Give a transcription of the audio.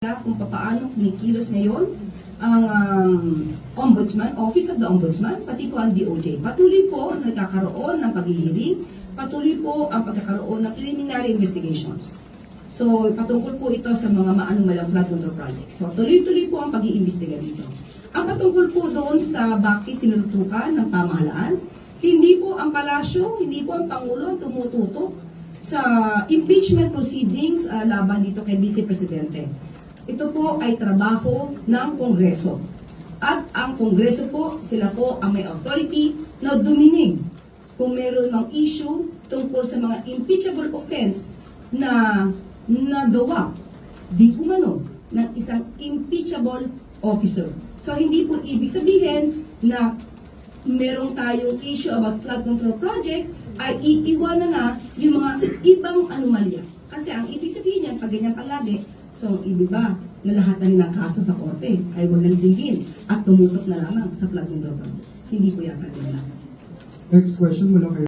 kung paano kumikilos ngayon ang Ombudsman, Office of the Ombudsman, pati po ang DOJ. Patuloy po nagkakaroon ng paghihiring, patuloy po ang pagkakaroon ng preliminary investigations. So, patungkol po ito sa mga maanumalang flood control projects. So, tuloy-tuloy po ang pag-iimbestiga dito. Ang patungkol po doon sa bakit tinututukan ng pamahalaan, hindi po ang palasyo, hindi po ang Pangulo ang tumututok sa impeachment proceedings laban dito kay Vice Presidente. Ito po ay trabaho ng Kongreso. At ang Kongreso po, sila po ang may authority na duminig kung meron mang issue tungkol sa mga impeachable offense na nagawa di umano ng isang impeachable officer. So hindi po ibig sabihin na merong tayong issue about flood control projects ay iiwanan na yung mga ibang anomalya. Kasi ang ibig sabihin niyan, pag ganyan palagi, so ibig ba na lahat ng kaso sa korte ay walang tingin at tumutok na lamang sa flood control projects? Hindi po yata ganyan. Next question mula kay